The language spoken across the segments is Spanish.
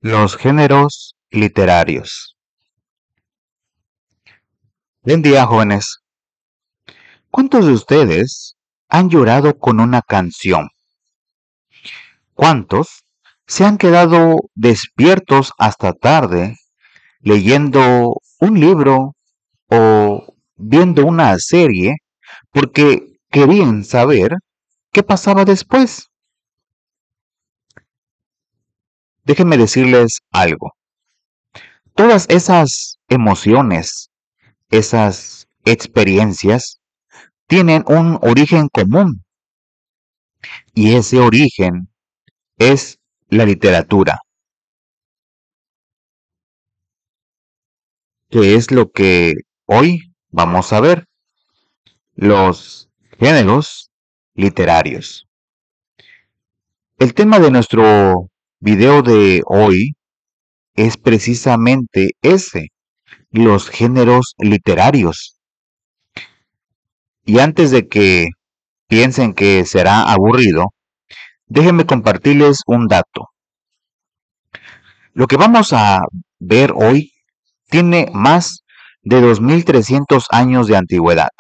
Los géneros literarios. Buen día, jóvenes. ¿Cuántos de ustedes han llorado con una canción? ¿Cuántos se han quedado despiertos hasta tarde leyendo un libro o viendo una serie porque querían saber qué pasaba después? Déjenme decirles algo. Todas esas emociones, esas experiencias, tienen un origen común y ese origen es la literatura, que es lo que hoy vamos a ver, los géneros literarios. El tema de nuestro video de hoy es precisamente ese, los géneros literarios. Y antes de que piensen que será aburrido, déjenme compartirles un dato. Lo que vamos a ver hoy tiene más de 2300 años de antigüedad.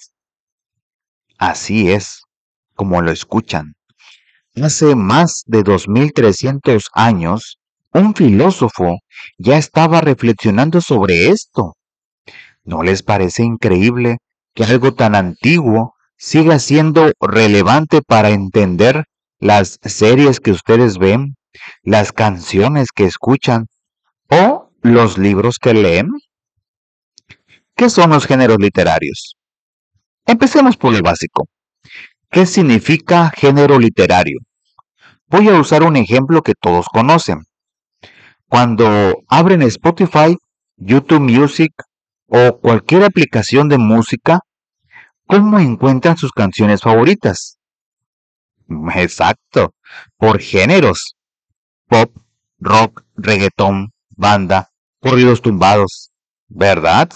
Así es, como lo escuchan. Hace más de 2300 años, un filósofo ya estaba reflexionando sobre esto. ¿No les parece increíble que algo tan antiguo siga siendo relevante para entender las series que ustedes ven, las canciones que escuchan o los libros que leen? ¿Qué son los géneros literarios? Empecemos por lo básico. ¿Qué significa género literario? Voy a usar un ejemplo que todos conocen. Cuando abren Spotify, YouTube Music o cualquier aplicación de música, ¿cómo encuentran sus canciones favoritas? Exacto, por géneros. Pop, rock, reggaetón, banda, corridos tumbados. ¿Verdad?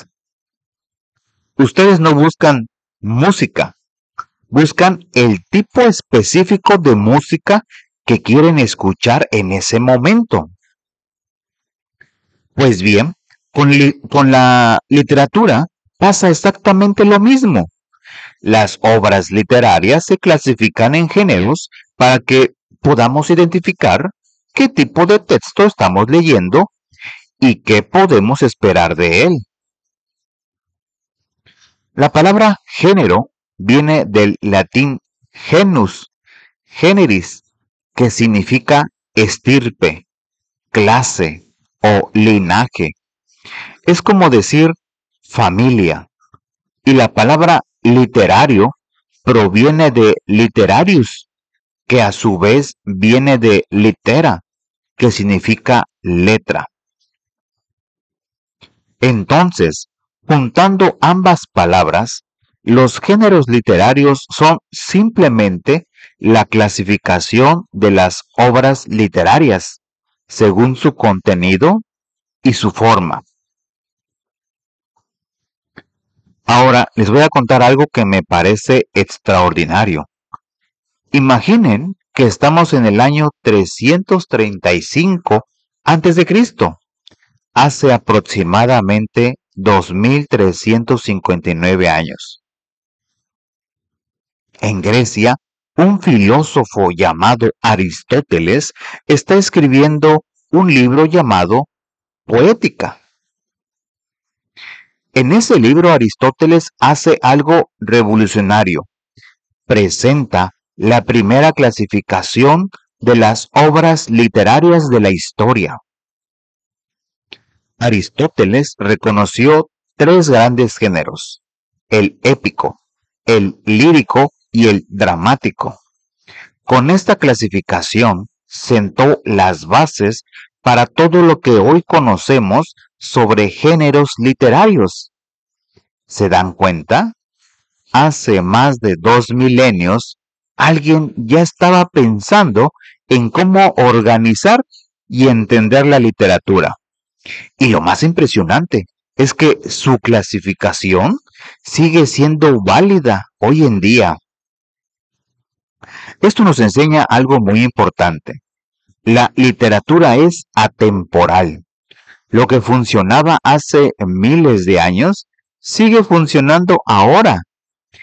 Ustedes no buscan música, buscan el tipo específico de música que quieren escuchar en ese momento. Pues bien, con la literatura pasa exactamente lo mismo. Las obras literarias se clasifican en géneros para que podamos identificar qué tipo de texto estamos leyendo y qué podemos esperar de él. La palabra género viene del latín genus, generis, que significa estirpe, clase o linaje. Es como decir familia. Y la palabra literario proviene de literarius, que a su vez viene de litera, que significa letra. Entonces, juntando ambas palabras, los géneros literarios son simplemente la clasificación de las obras literarias, según su contenido y su forma. Ahora les voy a contar algo que me parece extraordinario. Imaginen que estamos en el año 335 antes de Cristo, hace aproximadamente 2359 años. En Grecia, un filósofo llamado Aristóteles está escribiendo un libro llamado Poética. En ese libro Aristóteles hace algo revolucionario. Presenta la primera clasificación de las obras literarias de la historia. Aristóteles reconoció tres grandes géneros: el épico, el lírico y el dramático. Con esta clasificación sentó las bases para todo lo que hoy conocemos sobre géneros literarios. ¿Se dan cuenta? Hace más de 2 milenios, alguien ya estaba pensando en cómo organizar y entender la literatura. Y lo más impresionante es que su clasificación sigue siendo válida hoy en día. Esto nos enseña algo muy importante. La literatura es atemporal. Lo que funcionaba hace miles de años sigue funcionando ahora.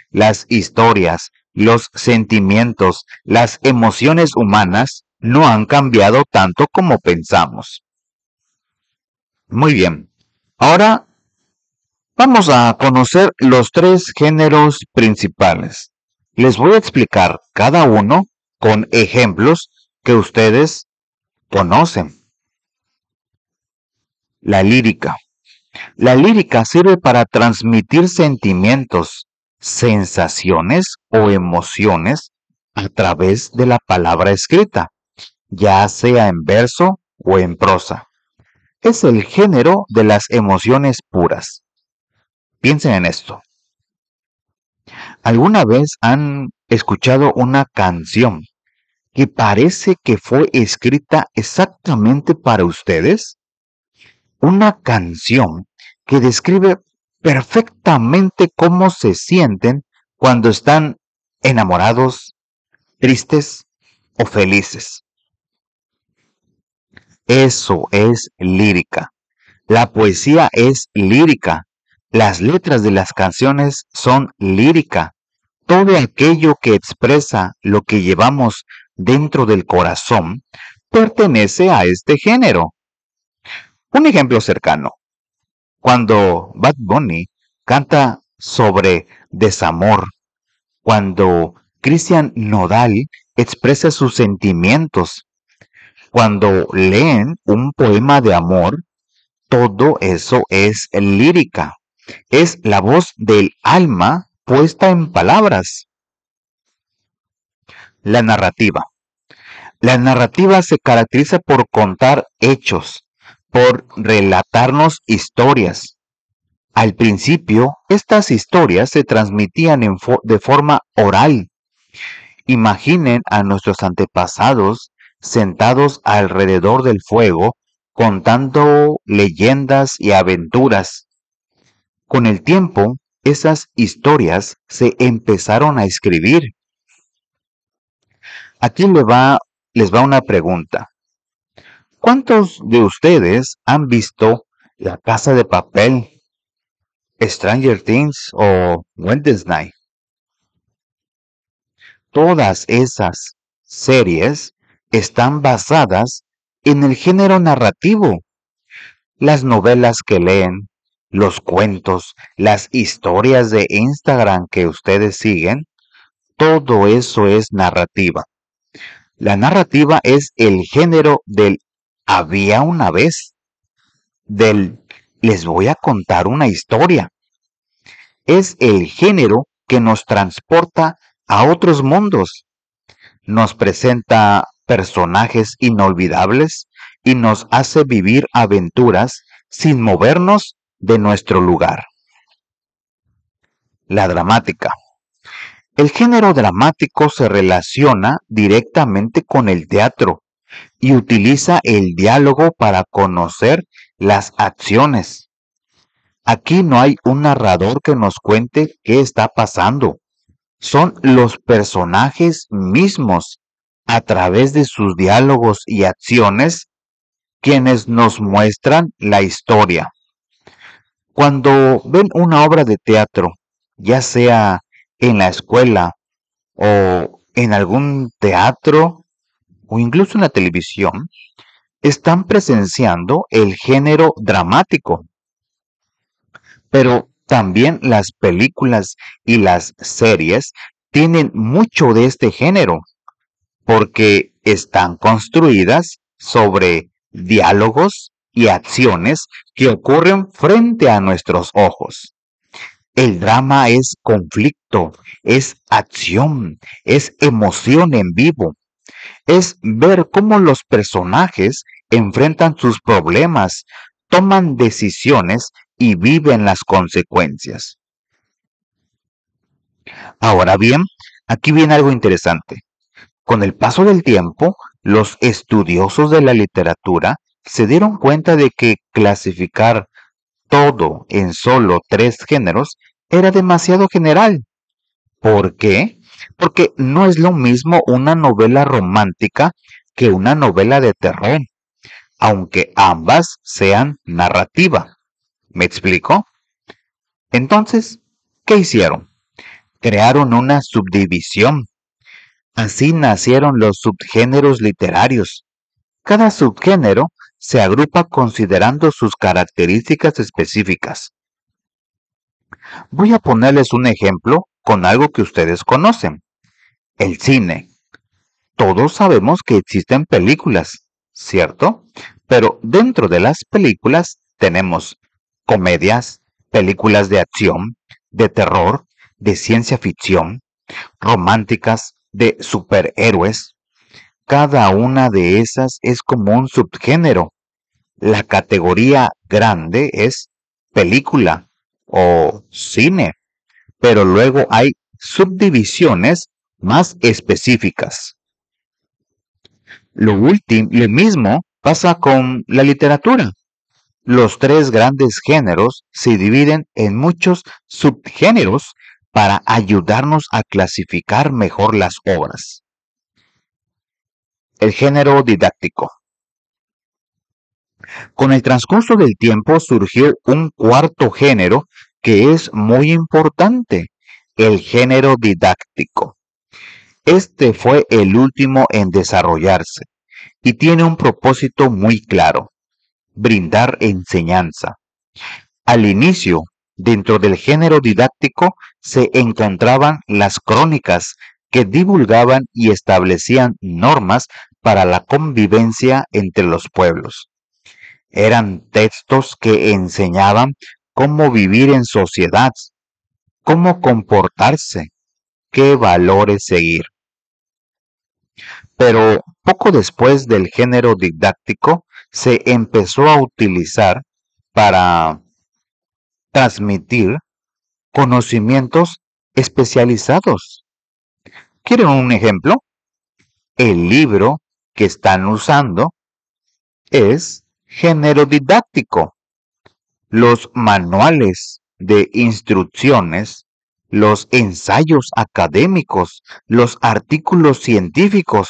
Las historias, los sentimientos, las emociones humanas no han cambiado tanto como pensamos. Muy bien. Ahora vamos a conocer los tres géneros principales. Les voy a explicar cada uno con ejemplos que ustedes conocen. La lírica. La lírica sirve para transmitir sentimientos, sensaciones o emociones a través de la palabra escrita, ya sea en verso o en prosa. Es el género de las emociones puras. Piensen en esto. ¿Alguna vez han escuchado una canción que parece que fue escrita exactamente para ustedes? Una canción que describe perfectamente cómo se sienten cuando están enamorados, tristes o felices. Eso es lírica. La poesía es lírica. Las letras de las canciones son lírica. Todo aquello que expresa lo que llevamos dentro del corazón pertenece a este género. Un ejemplo cercano. Cuando Bad Bunny canta sobre desamor, cuando Christian Nodal expresa sus sentimientos, cuando leen un poema de amor, todo eso es lírica. Es la voz del alma puesta en palabras. La narrativa. La narrativa se caracteriza por contar hechos, por relatarnos historias. Al principio, estas historias se transmitían de forma oral. Imaginen a nuestros antepasados sentados alrededor del fuego contando leyendas y aventuras. Con el tiempo, esas historias se empezaron a escribir. Aquí les va una pregunta. ¿Cuántos de ustedes han visto La Casa de Papel, Stranger Things o Wednesday? Todas esas series están basadas en el género narrativo. Las novelas que leen, los cuentos, las historias de Instagram que ustedes siguen, todo eso es narrativa. La narrativa es el género del había una vez, del les voy a contar una historia. Es el género que nos transporta a otros mundos. Nos presenta personajes inolvidables y nos hace vivir aventuras sin movernos de nuestro lugar. La dramática. El género dramático se relaciona directamente con el teatro y utiliza el diálogo para conocer las acciones. Aquí no hay un narrador que nos cuente qué está pasando. Son los personajes mismos, a través de sus diálogos y acciones, quienes nos muestran la historia. Cuando ven una obra de teatro, ya sea en la escuela o en algún teatro o incluso en la televisión, están presenciando el género dramático. Pero también las películas y las series tienen mucho de este género, porque están construidas sobre diálogos y acciones que ocurren frente a nuestros ojos. El drama es conflicto, es acción, es emoción en vivo, es ver cómo los personajes enfrentan sus problemas, toman decisiones y viven las consecuencias. Ahora bien, aquí viene algo interesante. Con el paso del tiempo, los estudiosos de la literatura se dieron cuenta de que clasificar todo en solo tres géneros era demasiado general. ¿Por qué? Porque no es lo mismo una novela romántica que una novela de terror, aunque ambas sean narrativa. ¿Me explico? Entonces, ¿qué hicieron? Crearon una subdivisión. Así nacieron los subgéneros literarios. Cada subgénero se agrupa considerando sus características específicas. Voy a ponerles un ejemplo con algo que ustedes conocen, el cine. Todos sabemos que existen películas, ¿cierto? Pero dentro de las películas tenemos comedias, películas de acción, de terror, de ciencia ficción, románticas, de superhéroes. Cada una de esas es como un subgénero. La categoría grande es película o cine, pero luego hay subdivisiones más específicas. Lo mismo pasa con la literatura. Los tres grandes géneros se dividen en muchos subgéneros para ayudarnos a clasificar mejor las obras. El género didáctico. Con el transcurso del tiempo surgió un cuarto género que es muy importante, el género didáctico. Este fue el último en desarrollarse y tiene un propósito muy claro: brindar enseñanza. Al inicio, dentro del género didáctico se encontraban las crónicas que divulgaban y establecían normas para la convivencia entre los pueblos. Eran textos que enseñaban cómo vivir en sociedad, cómo comportarse, qué valores seguir. Pero poco después del género didáctico se empezó a utilizar para transmitir conocimientos especializados. ¿Quieren un ejemplo? El libro que están usando es género didáctico. Los manuales de instrucciones, los ensayos académicos, los artículos científicos,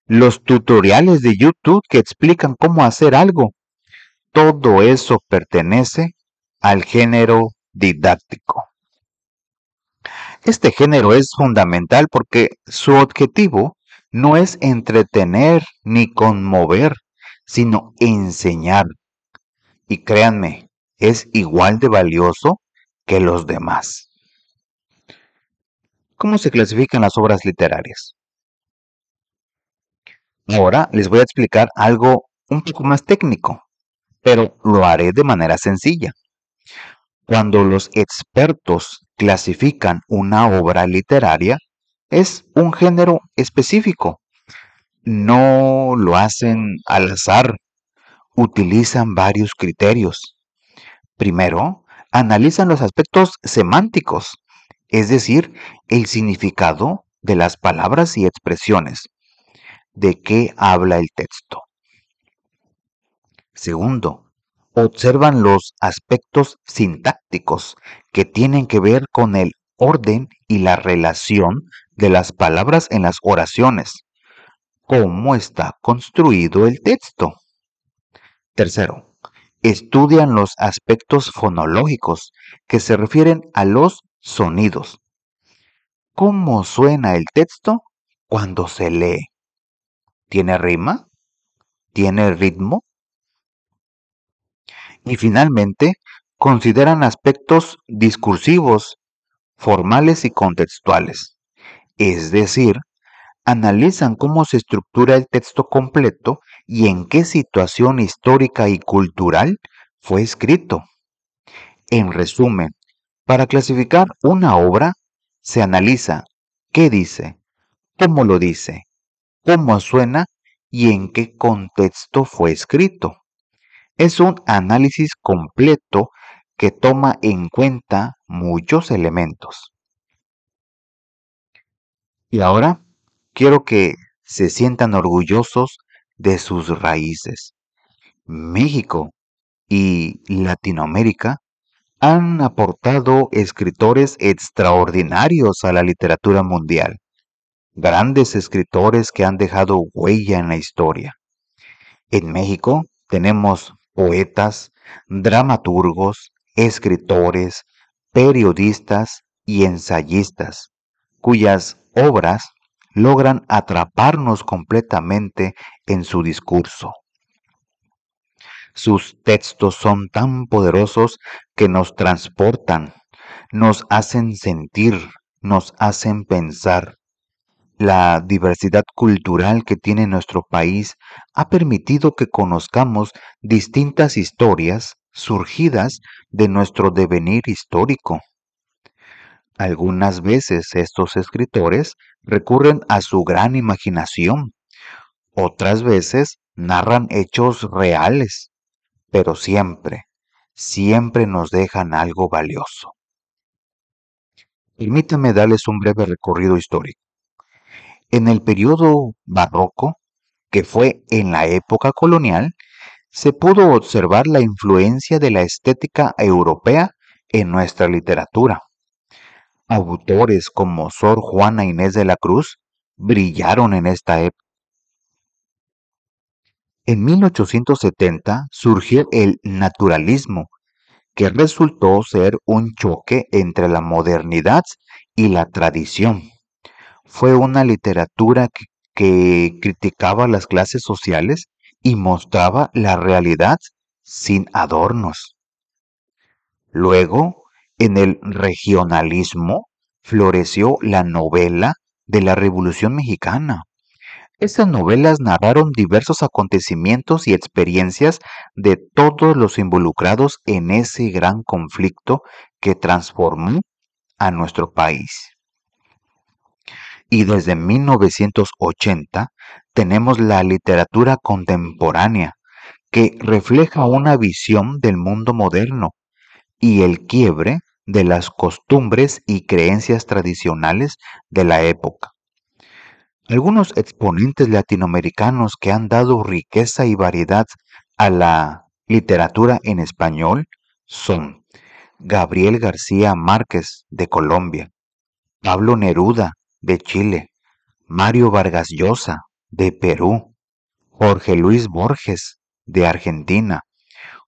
los tutoriales de YouTube que explican cómo hacer algo, todo eso pertenece al género didáctico. Este género es fundamental porque su objetivo no es entretener ni conmover, sino enseñar. Y créanme, es igual de valioso que los demás. ¿Cómo se clasifican las obras literarias? Ahora les voy a explicar algo un poco más técnico, pero lo haré de manera sencilla. Cuando los expertos clasifican una obra literaria, es un género específico. No lo hacen al azar, utilizan varios criterios. Primero, analizan los aspectos semánticos, es decir, el significado de las palabras y expresiones. ¿De qué habla el texto? Segundo, observan los aspectos sintácticos que tienen que ver con el orden y la relación de las palabras en las oraciones. ¿Cómo está construido el texto? Tercero, estudian los aspectos fonológicos que se refieren a los sonidos. ¿Cómo suena el texto cuando se lee? ¿Tiene rima? ¿Tiene ritmo? Y finalmente, consideran aspectos discursivos, formales y contextuales. Es decir, analizan cómo se estructura el texto completo y en qué situación histórica y cultural fue escrito. En resumen, para clasificar una obra, se analiza qué dice, cómo lo dice, cómo suena y en qué contexto fue escrito. Es un análisis completo que toma en cuenta muchos elementos. Y ahora quiero que se sientan orgullosos de sus raíces. México y Latinoamérica han aportado escritores extraordinarios a la literatura mundial. grandes escritores que han dejado huella en la historia. En México tenemos poetas, dramaturgos, escritores, periodistas y ensayistas, cuyas obras logran atraparnos completamente en su discurso. Sus textos son tan poderosos que nos transportan, nos hacen sentir, nos hacen pensar. La diversidad cultural que tiene nuestro país ha permitido que conozcamos distintas historias surgidas de nuestro devenir histórico. Algunas veces estos escritores recurren a su gran imaginación, otras veces narran hechos reales, pero siempre, siempre nos dejan algo valioso. Permítame darles un breve recorrido histórico. En el periodo barroco, que fue en la época colonial, se pudo observar la influencia de la estética europea en nuestra literatura. Autores como Sor Juana Inés de la Cruz brillaron en esta época. En 1870 surgió el naturalismo, que resultó ser un choque entre la modernidad y la tradición. Fue una literatura que criticaba las clases sociales y mostraba la realidad sin adornos. Luego, en el regionalismo, floreció la novela de la Revolución Mexicana. Estas novelas narraron diversos acontecimientos y experiencias de todos los involucrados en ese gran conflicto que transformó a nuestro país. Y desde 1980 tenemos la literatura contemporánea, que refleja una visión del mundo moderno y el quiebre de las costumbres y creencias tradicionales de la época. Algunos exponentes latinoamericanos que han dado riqueza y variedad a la literatura en español son Gabriel García Márquez de Colombia, Pablo Neruda de Chile, Mario Vargas Llosa de Perú, Jorge Luis Borges de Argentina,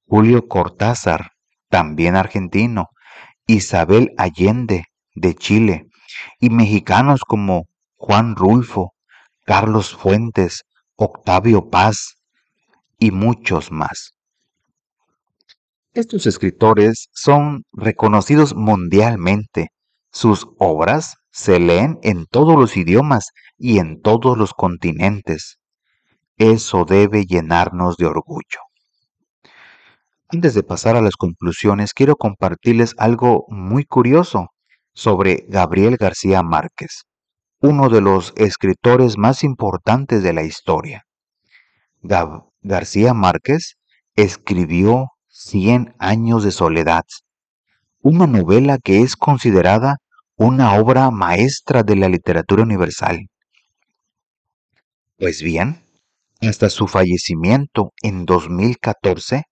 Julio Cortázar, también argentino, Isabel Allende de Chile, y mexicanos como Juan Rulfo, Carlos Fuentes, Octavio Paz y muchos más. Estos escritores son reconocidos mundialmente. Sus obras se leen en todos los idiomas y en todos los continentes. Eso debe llenarnos de orgullo. Antes de pasar a las conclusiones, quiero compartirles algo muy curioso sobre Gabriel García Márquez, uno de los escritores más importantes de la historia. García Márquez escribió Cien años de soledad, una novela que es considerada una obra maestra de la literatura universal. Pues bien, hasta su fallecimiento en 2014,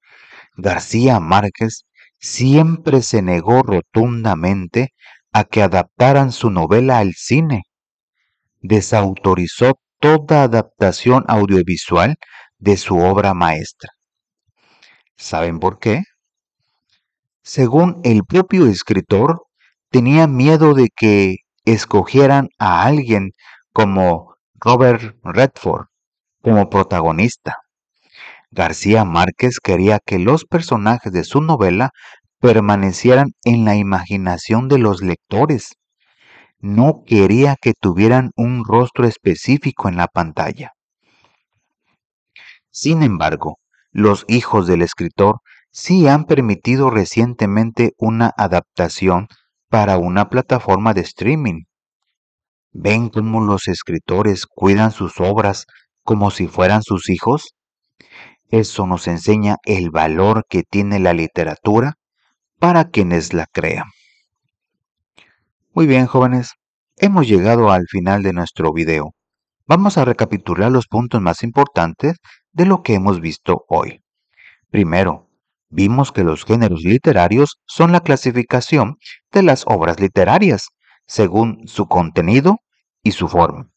García Márquez siempre se negó rotundamente a que adaptaran su novela al cine. Desautorizó toda adaptación audiovisual de su obra maestra. ¿Saben por qué? Según el propio escritor, tenía miedo de que escogieran a alguien como Robert Redford como protagonista. García Márquez quería que los personajes de su novela permanecieran en la imaginación de los lectores. No quería que tuvieran un rostro específico en la pantalla. Sin embargo, los hijos del escritor sí han permitido recientemente una adaptación para una plataforma de streaming. ¿Ven cómo los escritores cuidan sus obras como si fueran sus hijos? Eso nos enseña el valor que tiene la literatura para quienes la crean. Muy bien, jóvenes, hemos llegado al final de nuestro video. Vamos a recapitular los puntos más importantes de lo que hemos visto hoy. Primero, vimos que los géneros literarios son la clasificación de las obras literarias, según su contenido y su forma.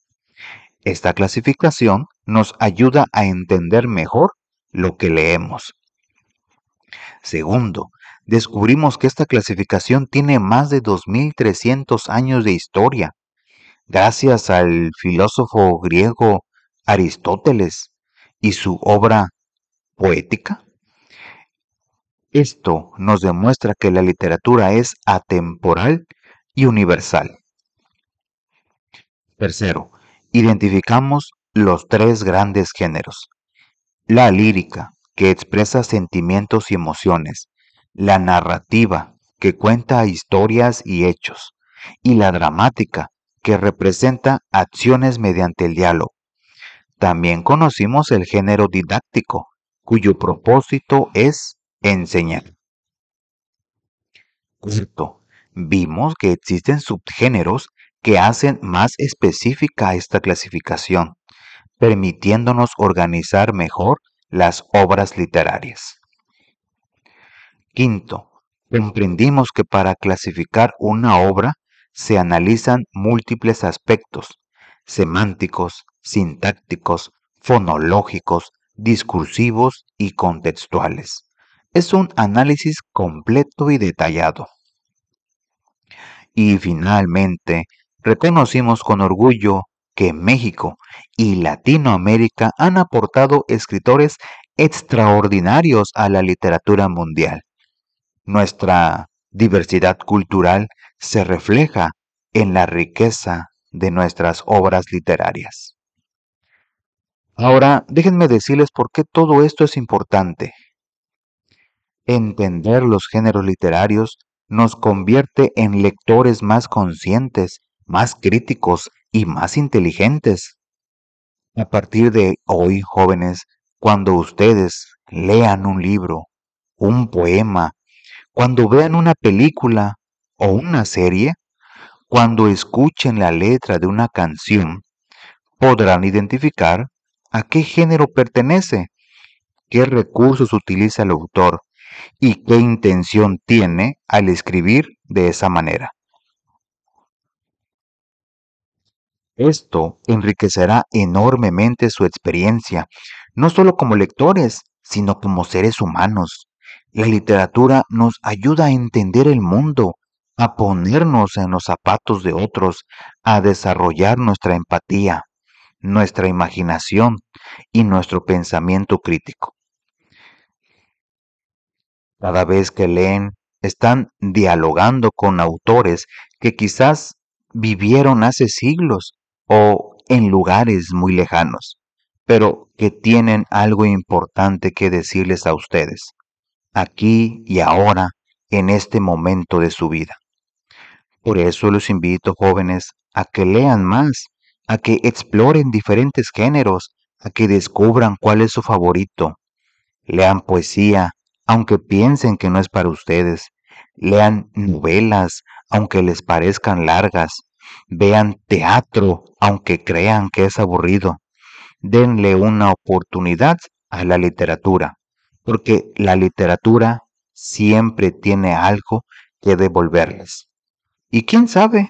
Esta clasificación nos ayuda a entender mejor lo que leemos. Segundo, descubrimos que esta clasificación tiene más de 2300 años de historia, gracias al filósofo griego Aristóteles y su obra poética. Esto nos demuestra que la literatura es atemporal y universal. Tercero, identificamos los tres grandes géneros: la lírica, que expresa sentimientos y emociones; la narrativa, que cuenta historias y hechos; y la dramática, que representa acciones mediante el diálogo. También conocimos el género didáctico, cuyo propósito es enseñar. Cuarto, vimos que existen subgéneros que hacen más específica esta clasificación, permitiéndonos organizar mejor las obras literarias. Quinto, comprendimos que para clasificar una obra se analizan múltiples aspectos: semánticos, sintácticos, fonológicos, discursivos y contextuales. Es un análisis completo y detallado. Y finalmente, reconocimos con orgullo que México y Latinoamérica han aportado escritores extraordinarios a la literatura mundial. Nuestra diversidad cultural se refleja en la riqueza de nuestras obras literarias. Ahora, déjenme decirles por qué todo esto es importante. Entender los géneros literarios nos convierte en lectores más conscientes, más críticos y más inteligentes. A partir de hoy, jóvenes, cuando ustedes lean un libro, un poema, cuando vean una película o una serie, cuando escuchen la letra de una canción, podrán identificar a qué género pertenece, qué recursos utiliza el autor y qué intención tiene al escribir de esa manera. Esto enriquecerá enormemente su experiencia, no solo como lectores, sino como seres humanos. La literatura nos ayuda a entender el mundo, a ponernos en los zapatos de otros, a desarrollar nuestra empatía, nuestra imaginación y nuestro pensamiento crítico. Cada vez que leen, están dialogando con autores que quizás vivieron hace siglos o en lugares muy lejanos, pero que tienen algo importante que decirles a ustedes, aquí y ahora, en este momento de su vida. Por eso los invito, jóvenes, a que lean más, a que exploren diferentes géneros, a que descubran cuál es su favorito. Lean poesía, aunque piensen que no es para ustedes. Lean novelas, aunque les parezcan largas. Vean teatro, aunque crean que es aburrido. Denle una oportunidad a la literatura, porque la literatura siempre tiene algo que devolverles. Y quién sabe,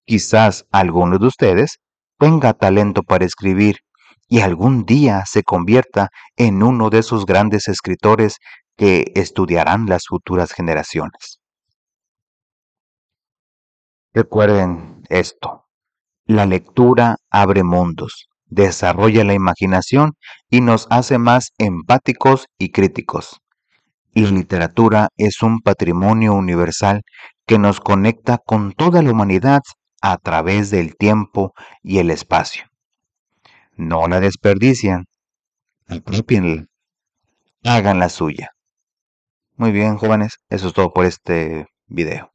quizás alguno de ustedes tenga talento para escribir y algún día se convierta en uno de esos grandes escritores que estudiarán las futuras generaciones. Recuerden esto: la lectura abre mundos, desarrolla la imaginación y nos hace más empáticos y críticos. La literatura es un patrimonio universal que nos conecta con toda la humanidad a través del tiempo y el espacio. No la desperdicien, apropienla, hagan la suya. Muy bien, jóvenes, eso es todo por este video.